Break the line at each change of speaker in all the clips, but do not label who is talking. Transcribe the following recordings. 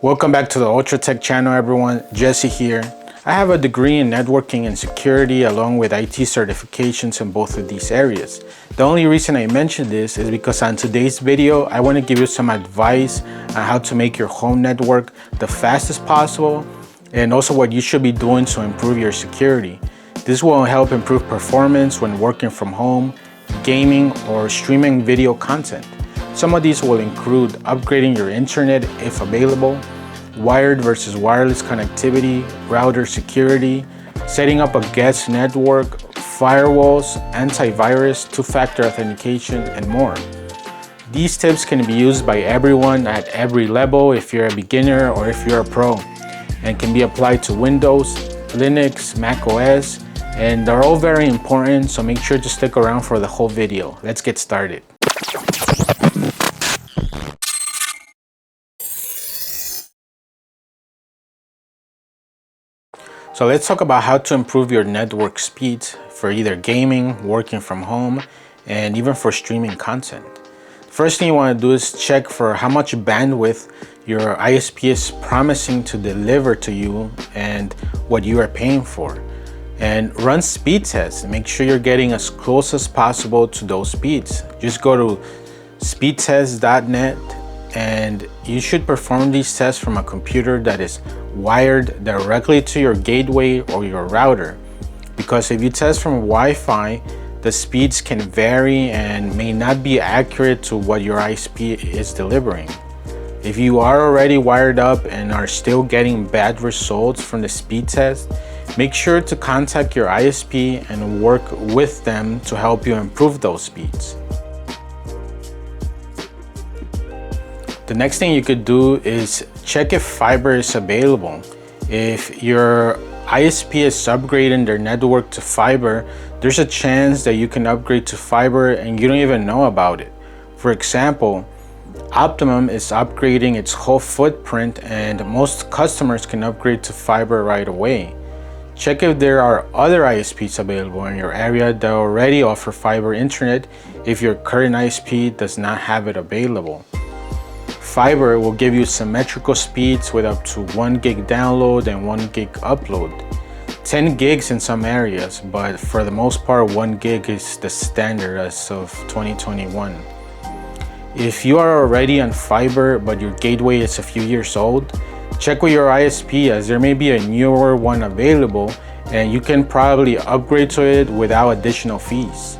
Welcome back to the Ultra Tech channel, everyone. Jesse here. I have a degree in networking and security along with IT certifications in both of these areas. The only reason I mention this is because on today's video, I want to give you some advice on how to make your home network the fastest possible and also what you should be doing to improve your security. This will help improve performance when working from home, gaming, or streaming video content. Some of these will include upgrading your internet if available, wired versus wireless connectivity, router security, setting up a guest network, firewalls, antivirus, two-factor authentication, and more. These tips can be used by everyone at every level if you're a beginner or if you're a pro, and can be applied to Windows, Linux, Mac OS, and they're all very important, so make sure to stick around for the whole video. Let's get started. So let's talk about how to improve your network speeds for either gaming, working from home, and even for streaming content. First thing you want to do is check for how much bandwidth your ISP is promising to deliver to you and what you are paying for. And run speed tests. Make sure you're getting as close as possible to those speeds. Just go to speedtest.net and you should perform these tests from a computer that is wired directly to your gateway or your router. Because if you test from Wi-Fi, the speeds can vary and may not be accurate to what your ISP is delivering. If you are already wired up and are still getting bad results from the speed test, make sure to contact your ISP and work with them to help you improve those speeds. The next thing you could do is check if fiber is available. If your ISP is upgrading their network to fiber, there's a chance that you can upgrade to fiber and you don't even know about it. For example, Optimum is upgrading its whole footprint and most customers can upgrade to fiber right away. Check if there are other ISPs available in your area that already offer fiber internet if your current ISP does not have it available. Fiber will give you symmetrical speeds with up to 1 gig download and 1 gig upload. 10 gigs in some areas, but for the most part 1 gig is the standard as of 2021. If you are already on fiber but your gateway is a few years old, check with your ISP as there may be a newer one available and you can probably upgrade to it without additional fees.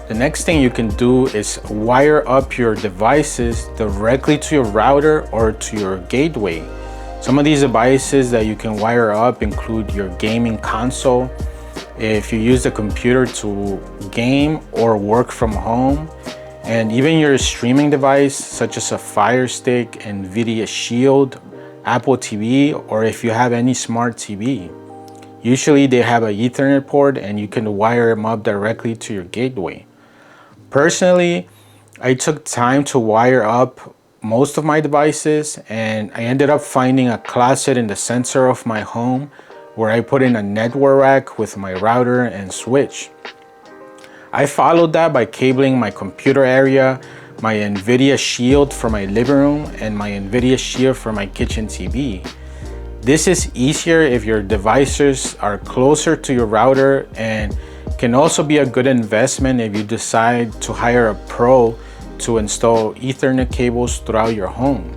The next thing you can do is wire up your devices directly to your router or to your gateway. Some of these devices that you can wire up include your gaming console, if you use the computer to game or work from home, and even your streaming device such as a Fire Stick, NVIDIA Shield, Apple TV, or if you have any smart TV. Usually they have an Ethernet port and you can wire them up directly to your gateway. Personally, I took time to wire up most of my devices and I ended up finding a closet in the center of my home where I put in a network rack with my router and switch. I followed that by cabling my computer area, my NVIDIA Shield for my living room, and my NVIDIA Shield for my kitchen TV. This is easier if your devices are closer to your router and can also be a good investment if you decide to hire a pro to install Ethernet cables throughout your home.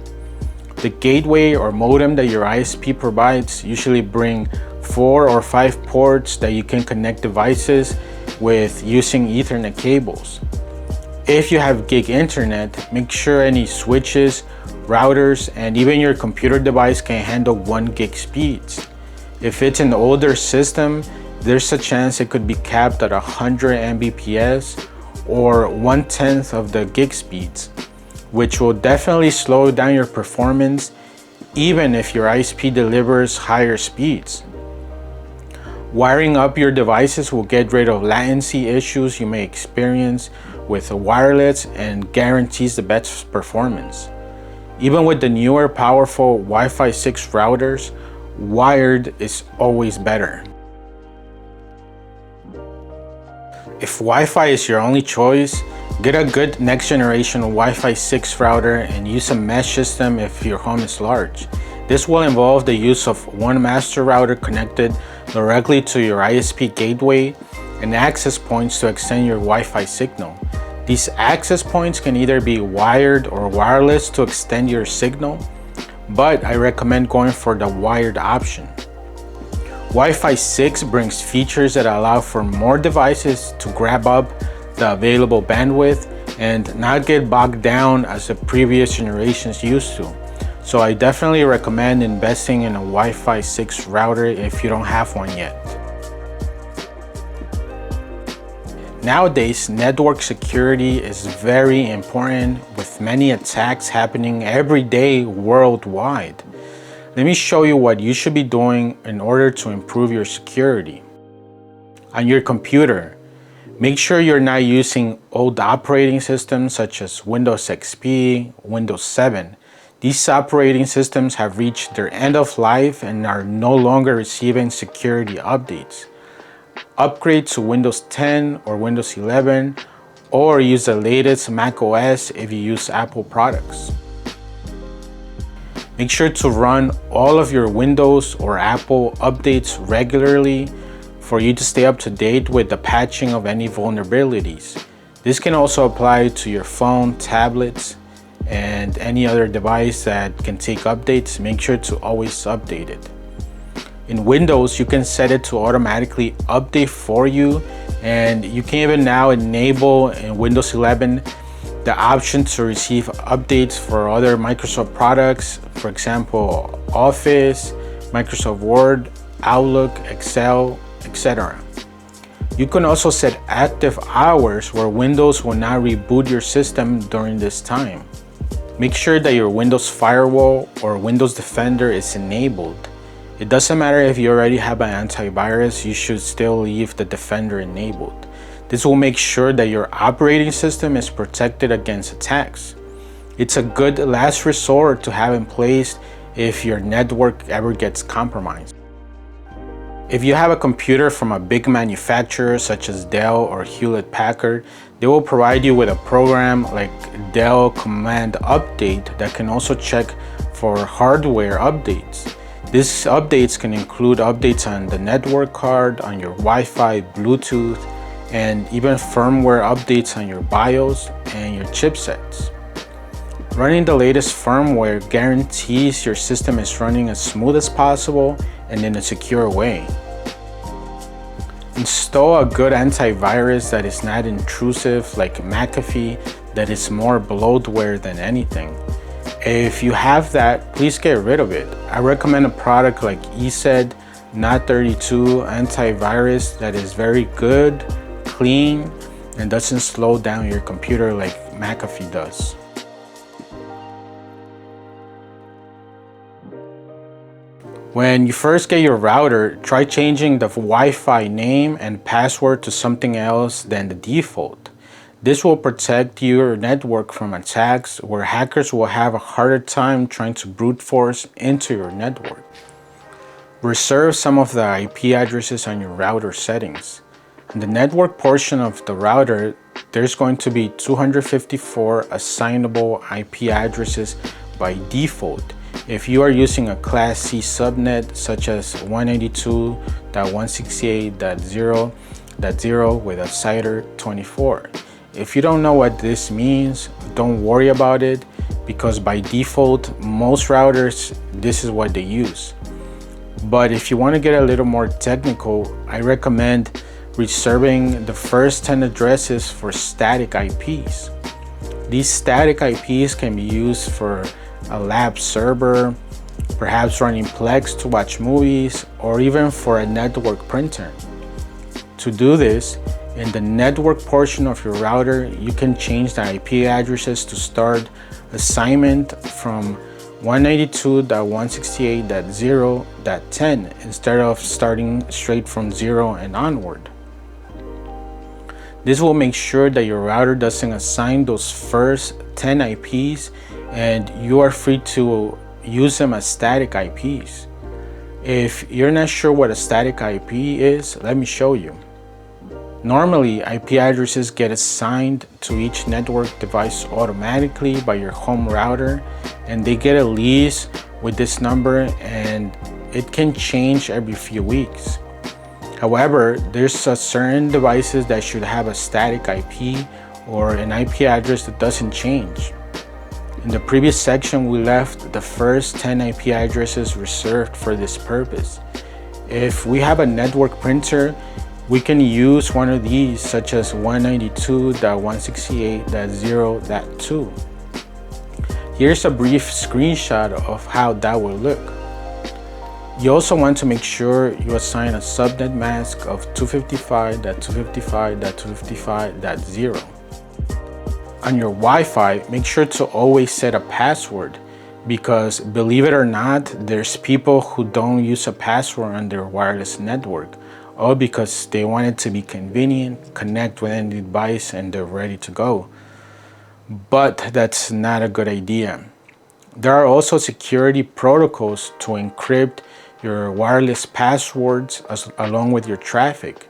The gateway or modem that your ISP provides usually bring 4 or 5 ports that you can connect devices with using Ethernet cables. If you have gig internet, make sure any switches, routers, and even your computer device can handle 1 gig speeds. If it's an older system, there's a chance it could be capped at 100 Mbps or 1/10 of the gig speeds, which will definitely slow down your performance even if your ISP delivers higher speeds. Wiring up your devices will get rid of latency issues you may experience with wireless and guarantees the best performance. Even with the newer powerful Wi-Fi 6 routers, wired is always better. If Wi-Fi is your only choice, Get a good next generation Wi-Fi 6 router and use a mesh system if your home is large. This will involve the use of one master router connected directly to your ISP gateway and access points to extend your Wi-Fi signal. These access points can either be wired or wireless to extend your signal, but I recommend going for the wired option. Wi-Fi 6 brings features that allow for more devices to grab up the available bandwidth and not get bogged down as the previous generations used to. So I definitely recommend investing in a Wi-Fi 6 router if you don't have one yet. Nowadays, network security is very important with many attacks happening every day worldwide. Let me show you what you should be doing in order to improve your security. On your computer, make sure you're not using old operating systems such as Windows XP, Windows 7. These operating systems have reached their end of life and are no longer receiving security updates. Upgrade to Windows 10 or Windows 11, or use the latest Mac OS if you use Apple products. Make sure to run all of your Windows or Apple updates regularly for you to stay up to date with the patching of any vulnerabilities. This can also apply to your phone, tablets, and any other device that can take updates. Make sure to always update it. In Windows, you can set it to automatically update for you, and you can even now enable in Windows 11 the option to receive updates for other Microsoft products, for example, Office, Microsoft Word, Outlook, Excel, etc. You can also set active hours where Windows will not reboot your system during this time. Make sure that your Windows Firewall or Windows Defender is enabled. It doesn't matter if you already have an antivirus, you should still leave the Defender enabled. This will make sure that your operating system is protected against attacks. It's a good last resort to have in place if your network ever gets compromised. If you have a computer from a big manufacturer such as Dell or Hewlett-Packard, they will provide you with a program like Dell Command Update that can also check for hardware updates. These updates can include updates on the network card, on your Wi-Fi, Bluetooth, and even firmware updates on your BIOS and your chipsets. Running the latest firmware guarantees your system is running as smooth as possible and in a secure way. Install a good antivirus that is not intrusive like McAfee, that is more bloatware than anything. If you have that, please get rid of it. I recommend a product like ESED NOT32 antivirus that is very good, clean, and doesn't slow down your computer like McAfee does. When you first get your router, try changing the Wi-Fi name and password to something else than the default. This will protect your network from attacks where hackers will have a harder time trying to brute force into your network. Reserve some of the IP addresses on your router settings. In the network portion of the router, there's going to be 254 assignable IP addresses by default. If you are using a Class C subnet such as 192.168.0.0 with a CIDR 24. If you don't know what this means, don't worry about it, because by default, most routers, this is what they use. But if you want to get a little more technical, I recommend reserving the first 10 addresses for static IPs. These static IPs can be used for a lab server, perhaps running Plex to watch movies, or even for a network printer. To do this, in the network portion of your router, you can change the IP addresses to start assignment from 192.168.0.10 instead of starting straight from 0 and onward. This will make sure that your router doesn't assign those first 10 IPs and you are free to use them as static IPs. If you're not sure what a static IP is, let me show you. Normally, IP addresses get assigned to each network device automatically by your home router, and they get a lease with this number, and it can change every few weeks. However, there's a certain devices that should have a static IP or an IP address that doesn't change. In the previous section, we left the first 10 IP addresses reserved for this purpose. If we have a network printer, we can use one of these, such as 192.168.0.2. Here's a brief screenshot of how that will look. You also want to make sure you assign a subnet mask of 255.255.255.0. On your Wi-Fi, make sure to always set a password, because believe it or not, there's people who don't use a password on their wireless network, all because they want it to be convenient, connect with any device, and they're ready to go. But that's not a good idea. There are also security protocols to encrypt your wireless passwords along with your traffic.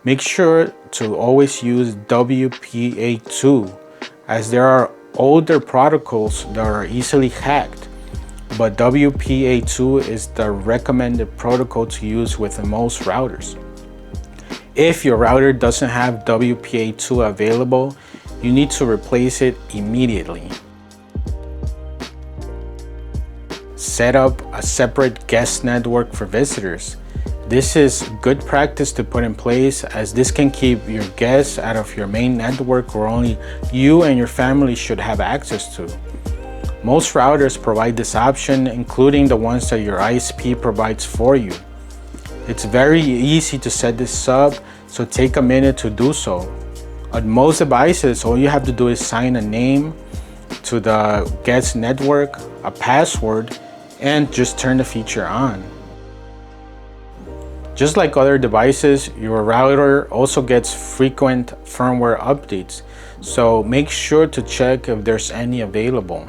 Make sure to always use WPA2, as there are older protocols that are easily hacked, but WPA2 is the recommended protocol to use with most routers. If your router doesn't have WPA2 available, you need to replace it immediately. Set up a separate guest network for visitors. This is good practice to put in place, as this can keep your guests out of your main network where only you and your family should have access to. Most routers provide this option, including the ones that your ISP provides for you. It's very easy to set this up, so take a minute to do so. On most devices, all you have to do is sign a name to the guest network, a password, and just turn the feature on. Just like other devices, your router also gets frequent firmware updates, so make sure to check if there's any available.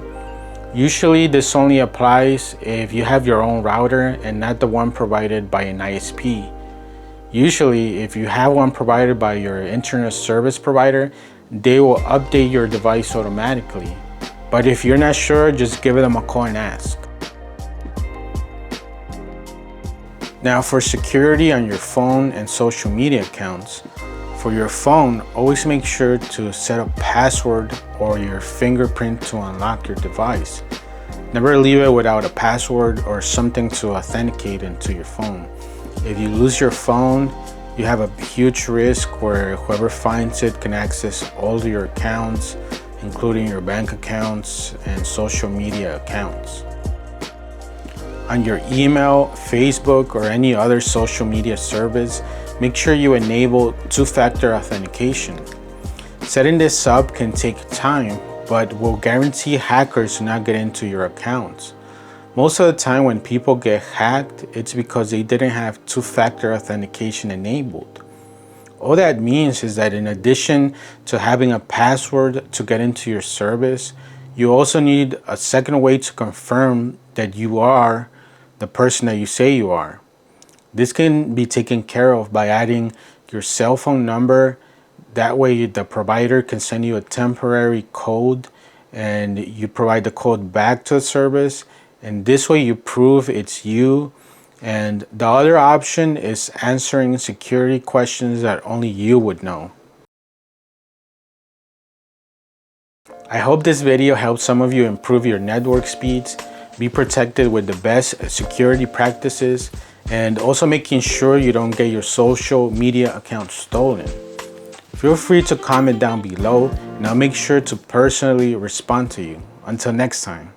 Usually this only applies if you have your own router and not the one provided by an ISP. Usually, if you have one provided by your internet service provider, they will update your device automatically. But if you're not sure, just give them a call and ask. Now, for security on your phone and social media accounts, for your phone, always make sure to set a password or your fingerprint to unlock your device. Never leave it without a password or something to authenticate into your phone. If you lose your phone, you have a huge risk where whoever finds it can access all of your accounts, including your bank accounts and social media accounts. On your email, Facebook, or any other social media service, make sure you enable two-factor authentication. Setting this up can take time, but will guarantee hackers do not get into your accounts. Most of the time when people get hacked, it's because they didn't have two-factor authentication enabled. All that means is that in addition to having a password to get into your service, you also need a second way to confirm that you are the person that you say you are. This can be taken care of by adding your cell phone number. That way the provider can send you a temporary code and you provide the code back to the service, and this way you prove it's you. And the other option is answering security questions that only you would know. I hope this video helped some of you improve your network speeds, be protected with the best security practices, and also making sure you don't get your social media account stolen. Feel free to comment down below, and I'll make sure to personally respond to you. Until next time.